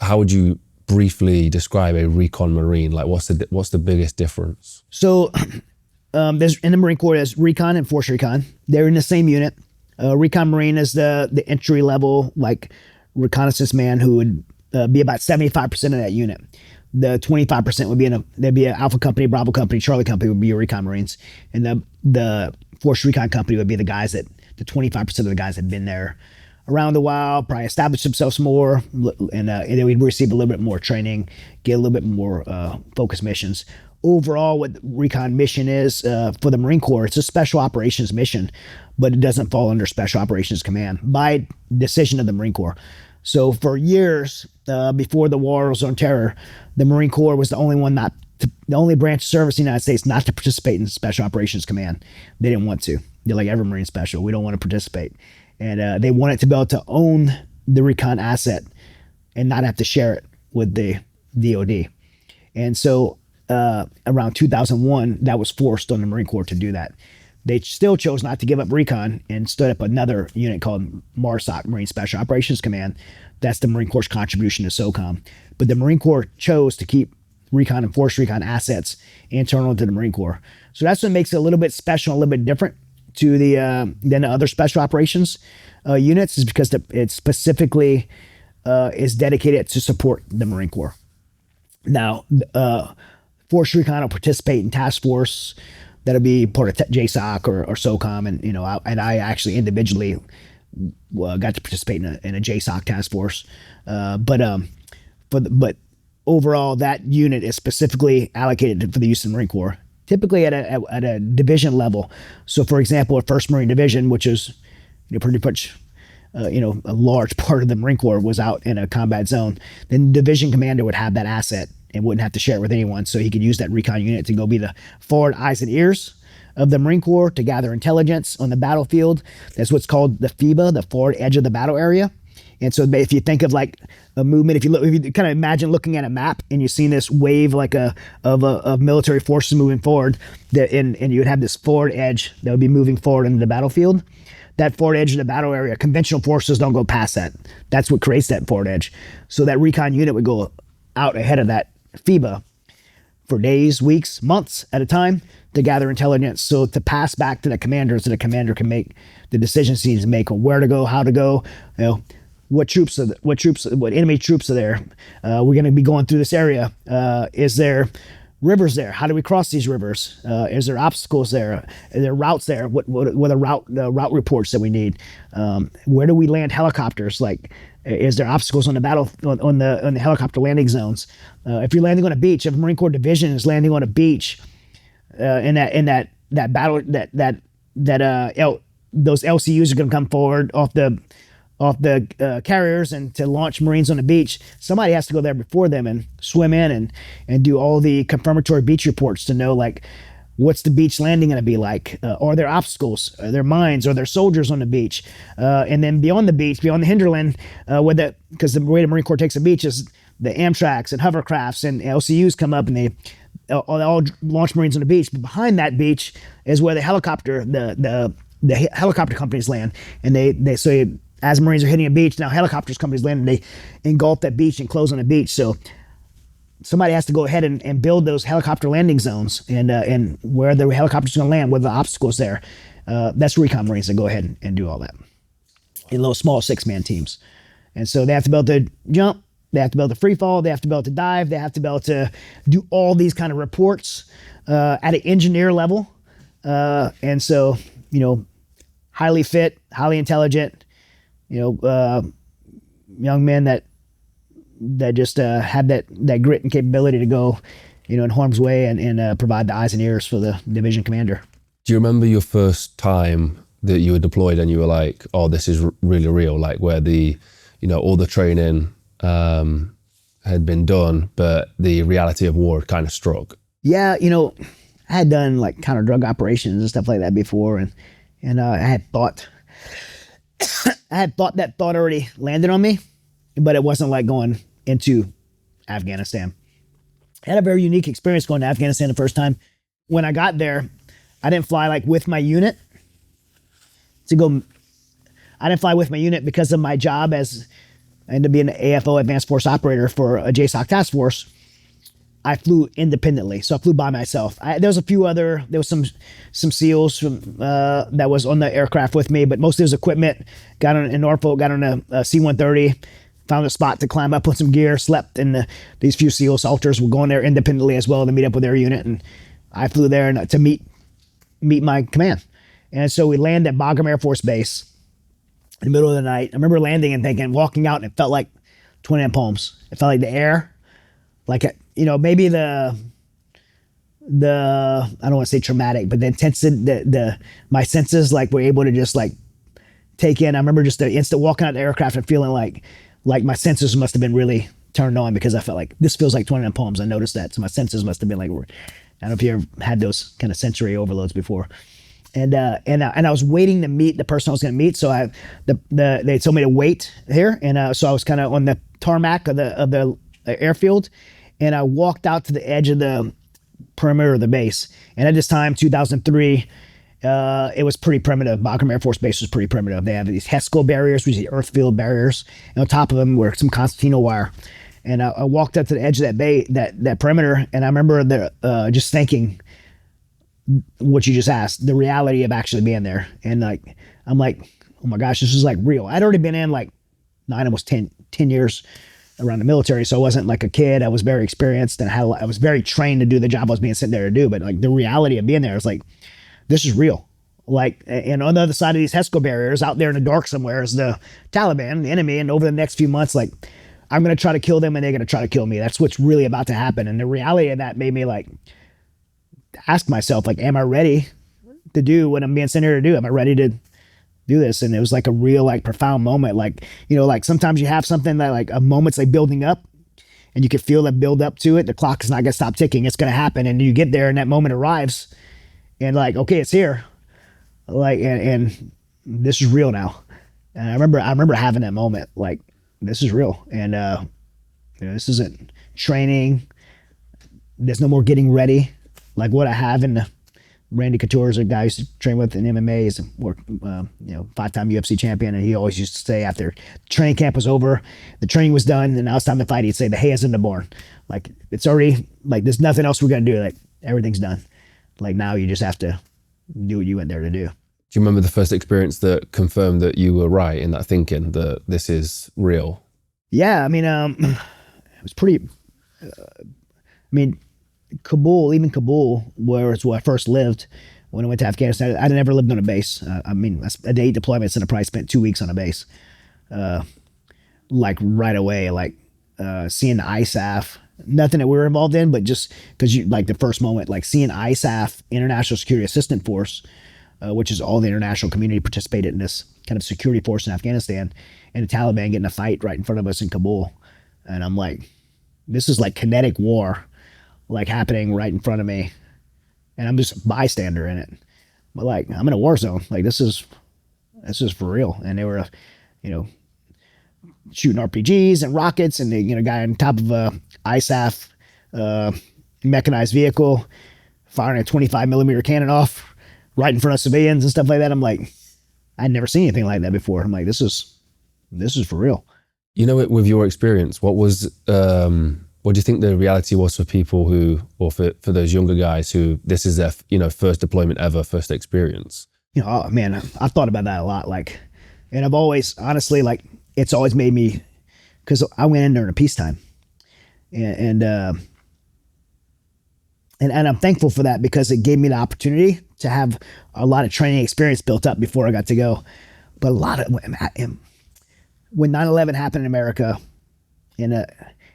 how would you briefly describe a recon Marine? Like what's the biggest difference? So there's in the Marine Corps, there's recon and force recon. They're in the same unit. Recon Marine is the entry level, like reconnaissance man who would be about 75% of that unit. The 25% would be there'd be an Alpha Company, Bravo Company, Charlie Company would be your recon Marines. And the Force Recon Company would be the 25% of the guys that have been there around a while, probably established themselves more, and then we'd receive a little bit more training, get a little bit more focused missions. Overall, what the recon mission is for the Marine Corps, it's a special operations mission, but it doesn't fall under Special Operations Command by decision of the Marine Corps. So for years, before the Wars on Terror, the Marine Corps was the only branch of service in the United States not to participate in Special Operations Command. They didn't want to. They're like, every Marine Special, we don't want to participate. And they wanted to be able to own the recon asset and not have to share it with the DOD. And so around 2001, that was forced on the Marine Corps to do that. They still chose not to give up recon and stood up another unit called MARSOC, Marine Special Operations Command. That's the Marine Corps' contribution to SOCOM. But the Marine Corps chose to keep recon and force recon assets internal to the Marine Corps. So that's what makes it a little bit special, a little bit different to than the other special operations units, is because it specifically is dedicated to support the Marine Corps. Now, Force Recon will participate in task force that'll be part of JSOC or SOCOM, and I actually individually got to participate in a JSOC task force. But overall, that unit is specifically allocated for the use of the Marine Corps, typically at a division level. So, for example, a 1st Marine Division, which is pretty much a large part of the Marine Corps, was out in a combat zone, then the division commander would have that asset and wouldn't have to share it with anyone. So he could use that recon unit to go be the forward eyes and ears of the Marine Corps to gather intelligence on the battlefield. That's what's called the FEBA, the forward edge of the battle area. And so if you think of like a movement, if you kind of imagine looking at a map and you've seen this wave of military forces moving forward, and you would have this forward edge that would be moving forward into the battlefield. That forward edge of the battle area, conventional forces don't go past that. That's what creates that forward edge. So that recon unit would go out ahead of that FEBA for days, weeks, months at a time to gather intelligence, so to pass back to the commander, so the commander can make the decisions he needs to make on where to go, how to go, what enemy troops are there. We're going to be going through this area. Is there rivers there? How do we cross these rivers? Is there obstacles there? Are there routes there? What are the route reports that we need? Where do we land helicopters? Like, is there obstacles on the on the helicopter landing zones? If you're landing on a beach, if a Marine Corps division is landing on a beach, in that battle, those LCUs are going to come forward off the carriers and to launch Marines on the beach. Somebody has to go there before them and swim in and do all the confirmatory beach reports to know, like, what's the beach landing going to be like? Are there obstacles? Are there mines? Are there soldiers on the beach? And then beyond the beach, beyond the hinterland, because the way the Marine Corps takes a beach is the Amtraks and hovercrafts and LCUs come up and they all launch Marines on the beach. But behind that beach is where the helicopter companies land, and as Marines are hitting a beach, now helicopters companies land and they engulf that beach and close on the beach. So somebody has to go ahead and build those helicopter landing zones and where the helicopters are going to land, where the obstacles there. That's recon Marines that go ahead and do all that in little small 6-man teams. And so they have to be able to jump, they have to be able to free fall, they have to be able to dive, they have to be able to do all these kind of reports at an engineer level. And so, highly fit, highly intelligent, young men that just have that grit and capability to go, in harm's way and provide the eyes and ears for the division commander. Do you remember your first time that you were deployed and you were like, oh, this is really real, like where all the training had been done, but the reality of war kind of struck? Yeah, I had done like counter drug operations and stuff like that before, and I had thought that thought already landed on me, but it wasn't like going into Afghanistan. I had a very unique experience going to Afghanistan the first time. When I got there, I didn't fly like with my unit I didn't fly with my unit because of my job as I ended up being an AFO Advanced Force Operator for a JSOC task force. I flew independently, so I flew by myself. There was some SEALs from, that was on the aircraft with me, but most of his equipment got on in Norfolk, got on a C-130, found a spot to climb up, put some gear, slept, and these few SEAL assaulters were going there independently as well to meet up with their unit, and I flew there to meet my command. And so we landed at Bagram Air Force Base in the middle of the night. I remember landing and walking out, and it felt like Twin End Palms. It felt like the air, like, maybe the I don't want to say traumatic, but the intensity, my senses like were able to just like take in. I remember just the instant walking out of the aircraft and feeling like my senses must have been really turned on, because I felt like this feels like 29 Palms. I noticed that. So my senses must have been like, I don't know if you ever had those kind of sensory overloads before. And I was waiting to meet the person I was going to meet. So they told me to wait here. And so I was kind of on the tarmac of the airfield, and I walked out to the edge of the perimeter of the base. And at this time, 2003, it was pretty primitive. Bagram Air Force Base was pretty primitive. They have these HESCO barriers, which are the earth field barriers, and on top of them were some concertina wire. And I walked up to the edge of that perimeter, and I remember just thinking what you just asked, the reality of actually being there. And I'm like, oh my gosh, this is like real. I'd already been in like 9, almost 10 years around the military, so I wasn't like a kid. I was very experienced, and I was very trained to do the job I was being sent there to do. But like the reality of being there is like, this is real. Like, and on the other side of these HESCO barriers, out there in the dark somewhere, is the Taliban, the enemy. And over the next few months, like, I'm going to try to kill them, and they're going to try to kill me. That's what's really about to happen. And the reality of that made me like ask myself, like, am I ready to do what I'm being sent here to do? Am I ready to do this? And it was like a real, like, profound moment. Like, like sometimes you have something that like a moment's like building up, and you can feel that build up to it. The clock is not going to stop ticking. It's going to happen. And you get there, and that moment arrives, and like, okay, it's here. Like, and this is real now. And I remember having that moment, like, this is real. And, this isn't training. There's no more getting ready. Like what I have in the Randy Couture is a guy I used to train with in MMA. He's a 5-time UFC champion. And he always used to say after training camp was over, the training was done, and now it's time to fight, he'd say, the hay isn't born. Like, it's already, like, there's nothing else we're going to do. Like, everything's done. Like, now you just have to do what you went there to do. Do you remember the first experience that confirmed that you were right in that thinking, that this is real? Yeah, I mean, it was pretty, Kabul, where I first lived when I went to Afghanistan, I'd never lived on a base. A day deployments, and I probably spent 2 weeks on a base. Like right away, like seeing the ISAF, nothing that we were involved in, but just because you, like the first moment, like seeing ISAF, International Security Assistance Force, which is all the international community participated in this kind of security force in Afghanistan, and the Taliban getting a fight right in front of us in Kabul. And I'm like, this is like kinetic war, like happening right in front of me. And I'm just a bystander in it. But like, I'm in a war zone. Like, this is for real. And they were, shooting RPGs and rockets, and the guy on top of a ISAF mechanized vehicle firing a 25 millimeter cannon off right in front of civilians and stuff like that. I'm like, I'd never seen anything like that before. I'm like, this is for real. With your experience, what do you think the reality was for people who, or for those younger guys who this is their, first deployment ever, first experience? Oh man, I've thought about that a lot. Like, and I've always, honestly, like, it's always made me, because I went in during a peacetime, and I'm thankful for that, because it gave me the opportunity to have a lot of training experience built up before I got to go. But a lot of, when 9/11 happened in America, and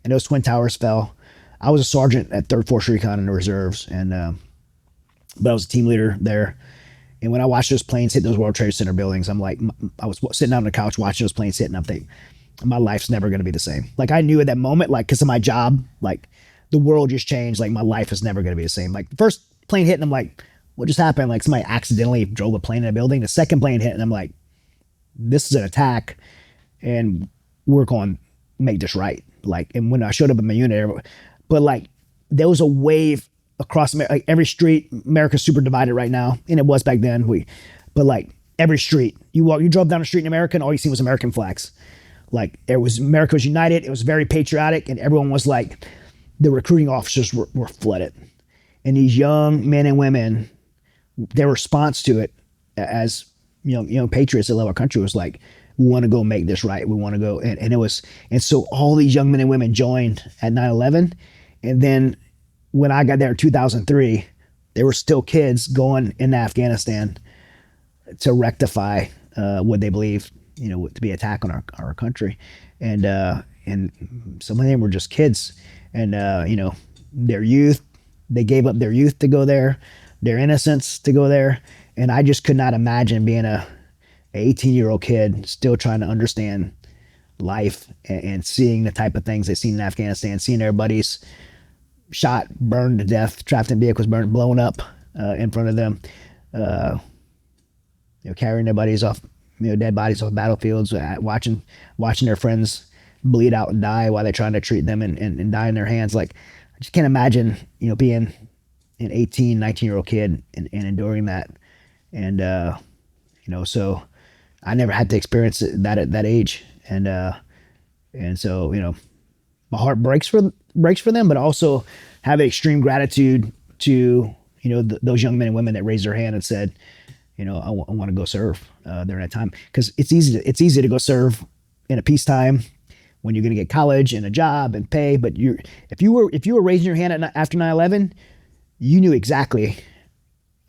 those Twin Towers fell, I was a sergeant at 3rd Force Recon in the reserves, but I was a team leader there. And when I watched those planes hit those World Trade Center buildings, I'm like, I was sitting on the couch watching those planes hit, and I'm thinking, my life's never going to be the same. Like, I knew at that moment, like, because of my job, like, the world just changed. Like, my life is never going to be the same. Like, the first plane hit, and I'm like, what just happened? Like, somebody accidentally drove a plane in a building. The second plane hit, and I'm like, this is an attack, and we're going to make this right. Like, and when I showed up in my unit, but like, there was a wave across like every street. America's super divided right now, and it was back then. But like every street, you drove down the street in America, and all you see was American flags. Like America was united. It was very patriotic, and everyone was like, the recruiting officers were flooded. And these young men and women, their response to it as young patriots that love our country was like, we want to go make this right. We want to go. And it was, and so all these young men and women joined at 9/11. And then when I got there in 2003, there were still kids going into Afghanistan to rectify what they believed, to be attack on our country. And some of them were just kids. And, their youth, they gave up their youth to go there, their innocence to go there. And I just could not imagine being a 18-year-old kid still trying to understand life and seeing the type of things they've seen in Afghanistan, seeing their buddies shot, burned to death, trapped in vehicles, burned, blown up in front of them, carrying their buddies off, dead bodies off battlefields, watching their friends bleed out and die while they're trying to treat them and die in their hands. Like, I just can't imagine, being an 18, 19-year-old kid and enduring that. And, so I never had to experience that at that age. And so, my heart breaks for them, but also have extreme gratitude to, those young men and women that raised their hand and said, I want to go serve during that time. Because it's easy to go serve in a peacetime when you're going to get college and a job and pay. But if you were raising your hand after 9/11, you knew exactly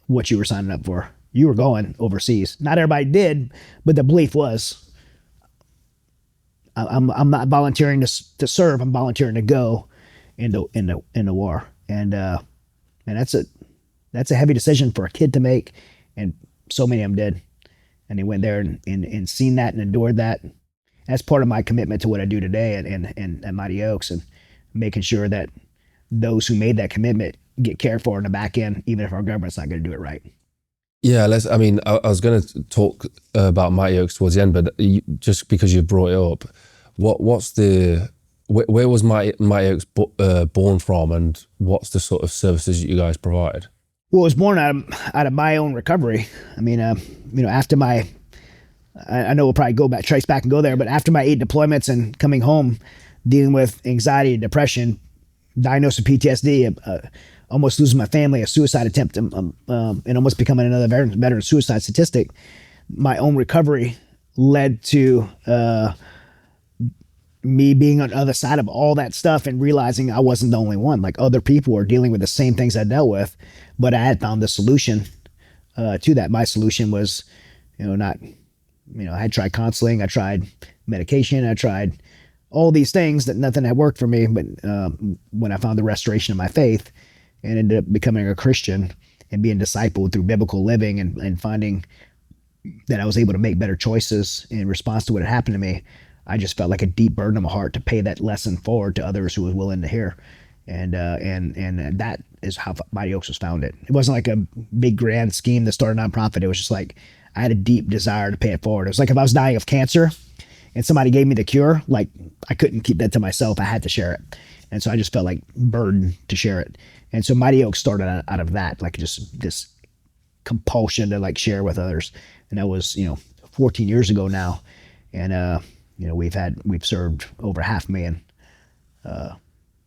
what you were signing up for. You were going overseas. Not everybody did, but the belief was, I'm not volunteering to serve. I'm volunteering to go into war. And that's a heavy decision for a kid to make. And so many of them did. And they went there and seen that and endured that. That's part of my commitment to what I do today at Mighty Oaks, and making sure that those who made that commitment get cared for in the back end, even if our government's not going to do it right. Yeah, I was going to talk about Mighty Oaks towards the end, but just because you brought it up, where was Mighty Oaks born from, and what's the sort of services that you guys provide? Well, it was born out of my own recovery. I mean, after I know we'll probably trace back and go there, but after my 8 deployments and coming home, dealing with anxiety, depression, diagnosed with PTSD, almost losing my family, a suicide attempt, and almost becoming another veteran suicide statistic, my own recovery led to me being on the other side of all that stuff and realizing I wasn't the only one. Like, other people were dealing with the same things I dealt with, but I had found the solution to that. My solution was, I had tried counseling, I tried medication, I tried all these things that nothing had worked for me. But when I found the restoration of my faith and ended up becoming a Christian and being discipled through biblical living and finding that I was able to make better choices in response to what had happened to me, I just felt like a deep burden in my heart to pay that lesson forward to others who was willing to hear. And that is how Mighty Oaks was founded. It wasn't like a big grand scheme to start a nonprofit. It was just like, I had a deep desire to pay it forward. It was like if I was dying of cancer and somebody gave me the cure, like, I couldn't keep that to myself. I had to share it. And so I just felt like burdened to share it. And so Mighty Oaks started out of that, like just this compulsion to like share with others. And that was, 14 years ago now. And, we've served over 500,000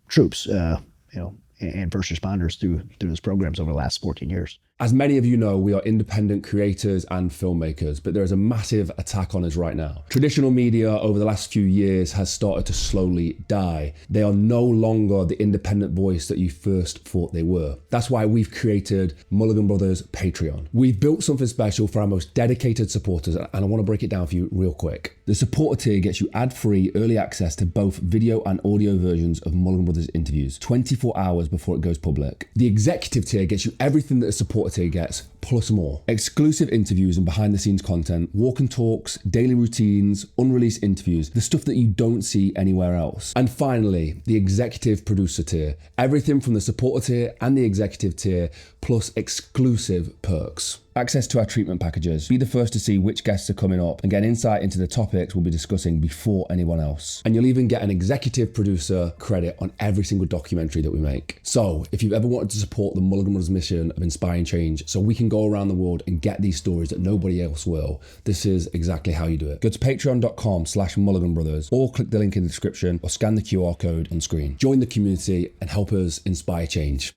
troops, and first responders through those programs over the last 14 years. As many of you know, we are independent creators and filmmakers, but there is a massive attack on us right now. Traditional media over the last few years has started to slowly die. They are no longer the independent voice that you first thought they were. That's why we've created Mulligan Brothers Patreon. We've built something special for our most dedicated supporters, and I want to break it down for you real quick. The supporter tier gets you ad-free early access to both video and audio versions of Mulligan Brothers interviews 24 hours before it goes public. The executive tier gets you everything that a supporter tier gets, plus more. Exclusive interviews and behind the scenes content, walk and talks, daily routines, unreleased interviews, the stuff that you don't see anywhere else. And finally, the executive producer tier. Everything from the supporter tier and the executive tier, plus exclusive perks. access to our treatment packages, be the first to see which guests are coming up, and get insight into the topics we'll be discussing before anyone else. And you'll even get an executive producer credit on every single documentary that we make. So if you've ever wanted to support the Mulligan Brothers mission of inspiring change so we can go around the world and get these stories that nobody else will, this is exactly how you do it. Go to patreon.com/Mulligan Brothers or click the link in the description or scan the QR code on screen. Join the community and help us inspire change.